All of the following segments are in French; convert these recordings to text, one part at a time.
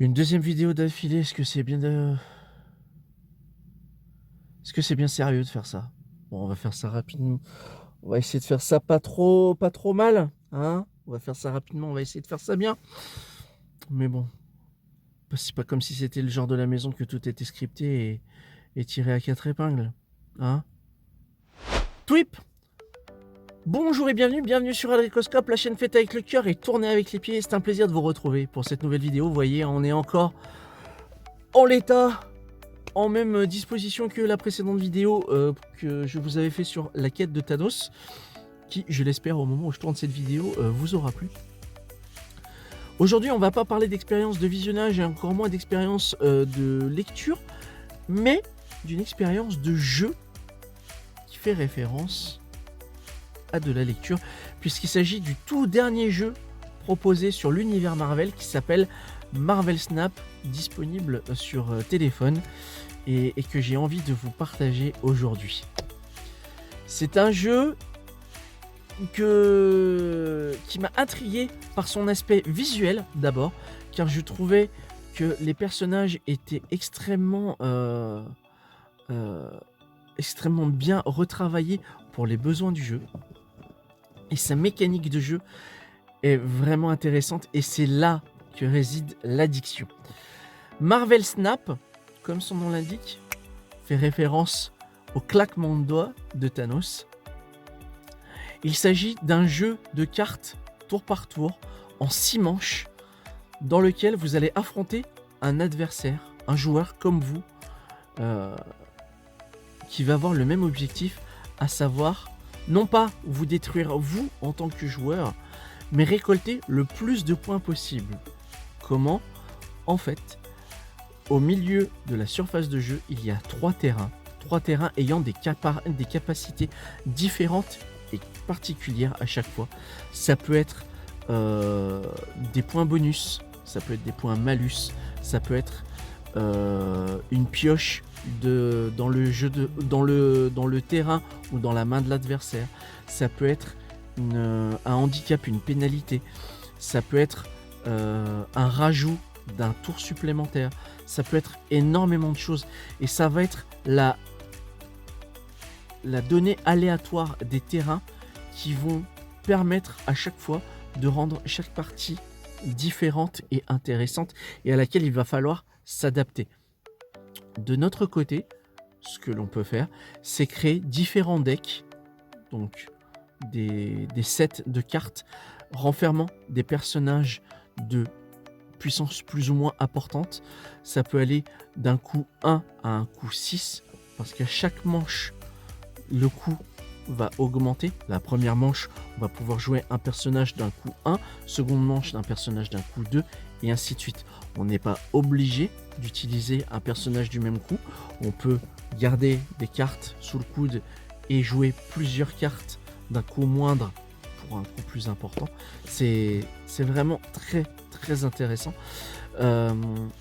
Une deuxième vidéo d'affilée, est-ce que c'est bien sérieux de faire ça? Bon, on va faire ça rapidement. On va essayer de faire ça pas trop mal, hein? On va faire ça rapidement, on va essayer de faire ça bien. Mais bon, c'est pas comme si c'était le genre de la maison que tout était scripté et tiré à 4 épingles, hein? Twip! Bonjour et bienvenue sur Adricoscope, la chaîne faite avec le cœur et tournée avec les pieds. C'est un plaisir de vous retrouver pour cette nouvelle vidéo. Vous voyez, on est encore en l'état, en même disposition que la précédente vidéo que je vous avais fait sur la quête de Thanos, qui, je l'espère, au moment où je tourne cette vidéo, vous aura plu. Aujourd'hui, on ne va pas parler d'expérience de visionnage et encore moins d'expérience de lecture, mais d'une expérience de jeu qui fait référence à de la lecture, puisqu'il s'agit du tout dernier jeu proposé sur l'univers Marvel qui s'appelle Marvel Snap, disponible sur téléphone et que j'ai envie de vous partager aujourd'hui. C'est un jeu qui m'a intrigué par son aspect visuel d'abord, car je trouvais que les personnages étaient extrêmement bien retravaillés pour les besoins du jeu. Et sa mécanique de jeu est vraiment intéressante et c'est là que réside l'addiction. Marvel Snap, comme son nom l'indique, fait référence au claquement de doigts de Thanos. Il s'agit d'un jeu de cartes tour par tour en 6 manches dans lequel vous allez affronter un adversaire, un joueur comme vous, qui va avoir le même objectif, à savoir non pas vous détruire vous en tant que joueur, mais récolter le plus de points possible. Comment? En fait, au milieu de la surface de jeu, il y a 3 terrains ayant des capacités différentes et particulières à chaque fois. Ça peut être des points bonus, ça peut être des points malus, ça peut être une pioche dans le terrain ou dans la main de l'adversaire, ça peut être un handicap, une pénalité, ça peut être un rajout d'un tour supplémentaire, ça peut être énormément de choses et ça va être la donnée aléatoire des terrains qui vont permettre à chaque fois de rendre chaque partie différente et intéressante et à laquelle il va falloir s'adapter. De notre côté, ce que l'on peut faire, c'est créer différents decks, donc des sets de cartes renfermant des personnages de puissance plus ou moins importante. Ça peut aller d'un coup 1 à un coup 6, parce qu'à chaque manche, le coût va augmenter. La première manche, on va pouvoir jouer un personnage d'un coup 1, seconde manche d'un personnage d'un coup 2, et ainsi de suite. On n'est pas obligé d'utiliser un personnage du même coup. On peut garder des cartes sous le coude et jouer plusieurs cartes d'un coup moindre pour un coup plus important. C'est vraiment très très intéressant.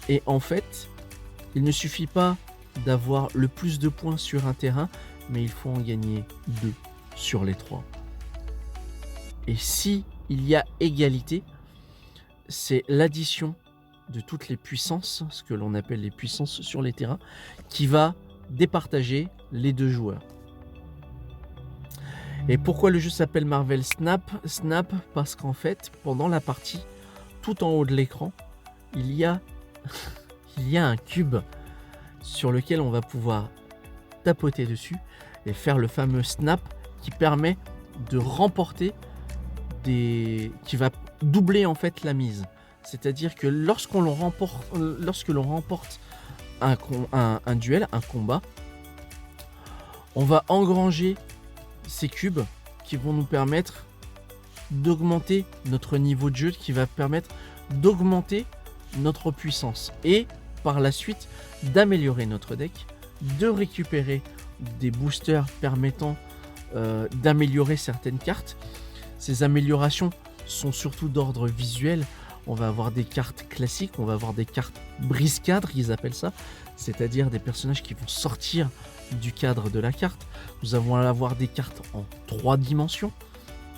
Et en fait, il ne suffit pas d'avoir le plus de points sur un terrain, mais il faut en gagner 2 sur les 3. Et si il y a égalité, c'est l'addition de toutes les puissances, ce que l'on appelle les puissances sur les terrains, qui va départager les 2 joueurs. Et pourquoi le jeu s'appelle Marvel Snap? Snap parce qu'en fait, pendant la partie, tout en haut de l'écran, il y a un cube sur lequel on va pouvoir tapoter dessus et faire le fameux snap qui permet de remporter qui va doubler en fait la mise. C'est-à-dire que lorsque l'on remporte un duel, un combat, on va engranger ces cubes qui vont nous permettre d'augmenter notre niveau de jeu, qui va permettre d'augmenter notre puissance et par la suite d'améliorer notre deck, de récupérer des boosters permettant d'améliorer certaines cartes. Ces améliorations sont surtout d'ordre visuel. On va avoir des cartes classiques, on va avoir des cartes brise-cadre, ils appellent ça, c'est-à-dire des personnages qui vont sortir du cadre de la carte. Nous allons avoir des cartes en 3 dimensions.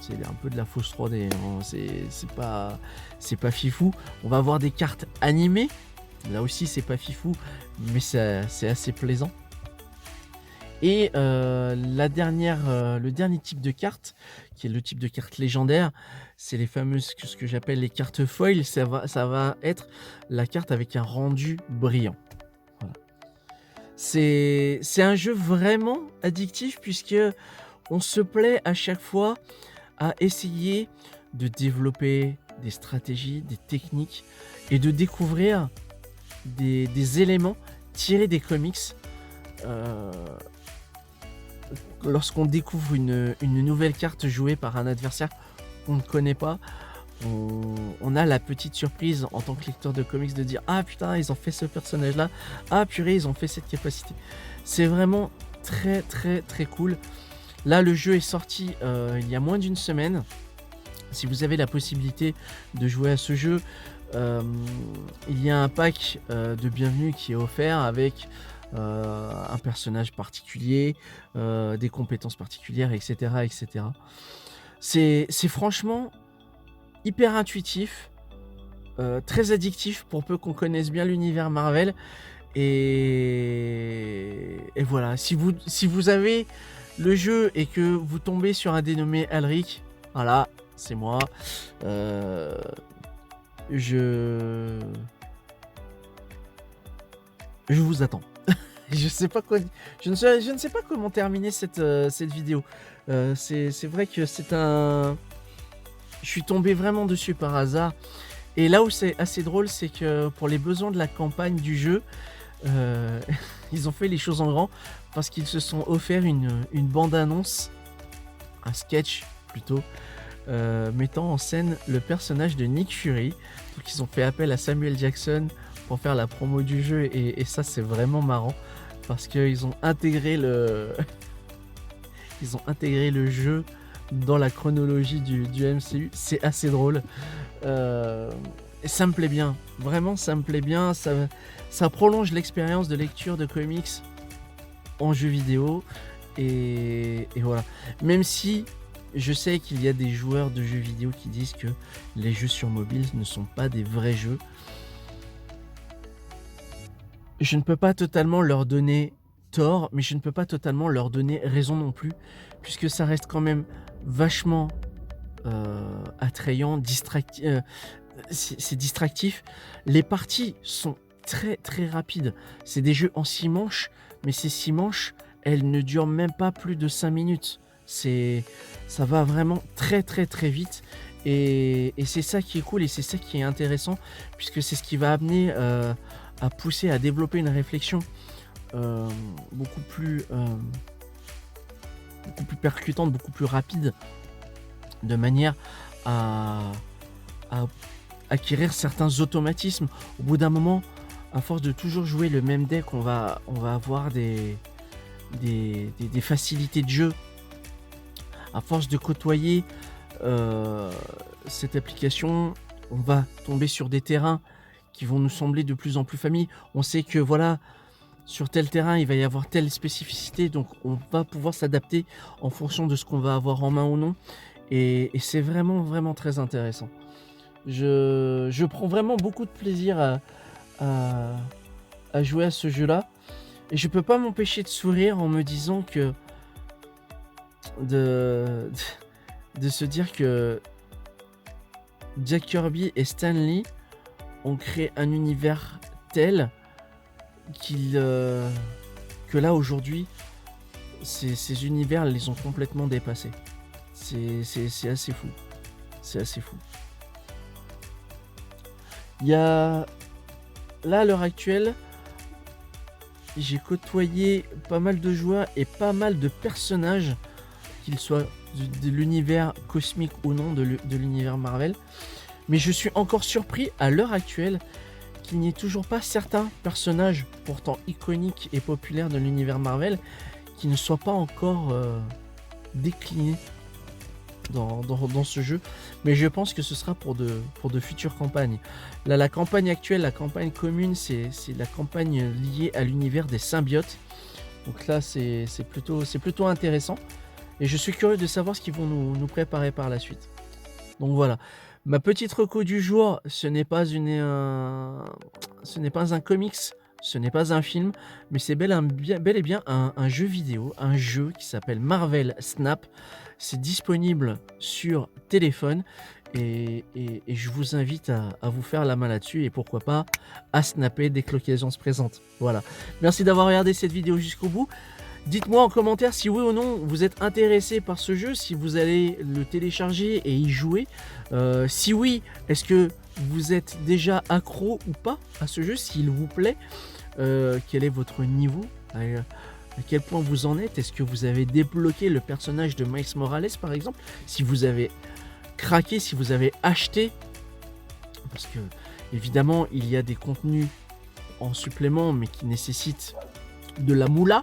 C'est un peu de la fausse 3D, hein. C'est pas fifou. On va avoir des cartes animées Là aussi, c'est pas fifou, mais c'est assez plaisant. Et le dernier type de carte, qui est le type de carte légendaire, c'est les fameuses, ce que j'appelle les cartes foil. Ça va être la carte avec un rendu brillant. Voilà. C'est un jeu vraiment addictif puisque on se plaît à chaque fois à essayer de développer des stratégies, des techniques et de découvrir des éléments tirés des comics. Euh, Lorsqu'on découvre une nouvelle carte jouée par un adversaire qu'on ne connaît pas, on a la petite surprise en tant que lecteur de comics de dire « Ah putain, ils ont fait ce personnage-là. Ah purée, ils ont fait cette capacité. » C'est vraiment très très très cool. Là, le jeu est sorti il y a moins d'une semaine. Si vous avez la possibilité de jouer à ce jeu, il y a un pack de bienvenue qui est offert avec un personnage particulier, des compétences particulières, etc. etc. C'est franchement hyper intuitif, très addictif pour peu qu'on connaisse bien l'univers Marvel. Et voilà, si vous avez le jeu et que vous tombez sur un dénommé Alric, voilà, c'est moi. Je vous attends. Je ne sais pas comment terminer cette vidéo. C'est vrai que je suis tombé vraiment dessus par hasard. Et là où c'est assez drôle, c'est que pour les besoins de la campagne du jeu, ils ont fait les choses en grand parce qu'ils se sont offerts une bande-annonce, un sketch plutôt, mettant en scène le personnage de Nick Fury. Donc ils ont fait appel à Samuel Jackson pour faire la promo du jeu et ça c'est vraiment marrant parce qu'ils ont intégré le jeu dans la chronologie du MCU. C'est assez drôle. Et ça me plaît bien, vraiment ça me plaît bien, ça prolonge l'expérience de lecture de comics en jeu vidéo et voilà. Même si je sais qu'il y a des joueurs de jeux vidéo qui disent que les jeux sur mobile ne sont pas des vrais jeux, je ne peux pas totalement leur donner tort, mais je ne peux pas totalement leur donner raison non plus, puisque ça reste quand même vachement attrayant, c'est distractif. Les parties sont très très rapides. C'est des jeux en 6 manches, mais ces 6 manches, elles ne durent même pas plus de 5 minutes. Ça va vraiment très très très vite. Et c'est ça qui est cool et c'est ça qui est intéressant, puisque c'est ce qui va amener à pousser, à développer une réflexion beaucoup plus percutante, beaucoup plus rapide, de manière à acquérir certains automatismes. Au bout d'un moment, à force de toujours jouer le même deck, on va avoir des facilités de jeu. À force de côtoyer cette application, on va tomber sur des terrains qui vont nous sembler de plus en plus familiers. On sait que voilà, sur tel terrain, il va y avoir telle spécificité, donc on va pouvoir s'adapter en fonction de ce qu'on va avoir en main ou non. Et c'est vraiment, vraiment très intéressant. Je prends vraiment beaucoup de plaisir à jouer à ce jeu-là. Et je peux pas m'empêcher de sourire en me disant que de se dire que Jack Kirby et Stan Lee ont créé un univers tel que là aujourd'hui ces univers les ont complètement dépassés. C'est assez fou. C'est assez fou. Il y a là à l'heure actuelle, j'ai côtoyé pas mal de joueurs et pas mal de personnages, qu'ils soient de l'univers cosmique ou non, de l'univers Marvel. Mais je suis encore surpris à l'heure actuelle qu'il n'y ait toujours pas certains personnages pourtant iconiques et populaires de l'univers Marvel qui ne soient pas encore déclinés dans ce jeu. Mais je pense que ce sera pour de futures campagnes. Là, la campagne actuelle, la campagne commune, c'est la campagne liée à l'univers des symbiotes. Donc là, c'est plutôt intéressant. Et je suis curieux de savoir ce qu'ils vont nous préparer par la suite. Donc voilà. Ma petite reco du jour, ce n'est pas un comics, ce n'est pas un film, mais c'est bel et bien un jeu vidéo, un jeu qui s'appelle Marvel Snap. C'est disponible sur téléphone et je vous invite à vous faire la main là-dessus et pourquoi pas à snapper dès que l'occasion se présente. Voilà. Merci d'avoir regardé cette vidéo jusqu'au bout. Dites-moi en commentaire si oui ou non vous êtes intéressé par ce jeu, si vous allez le télécharger et y jouer. Si oui, est-ce que vous êtes déjà accro ou pas à ce jeu, s'il vous plaît. Quel est votre niveau, à quel point vous en êtes. Est-ce que vous avez débloqué le personnage de Miles Morales par exemple? Si vous avez craqué, si vous avez acheté, parce que évidemment il y a des contenus en supplément mais qui nécessitent de la moula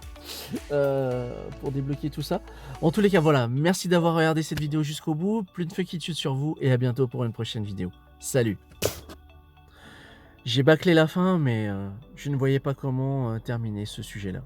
pour débloquer tout ça. En tous les cas, voilà, merci d'avoir regardé cette vidéo jusqu'au bout. Plus de fuckitude sur vous et à bientôt pour une prochaine vidéo. Salut. J'ai bâclé la fin, mais je ne voyais pas comment terminer ce sujet-là.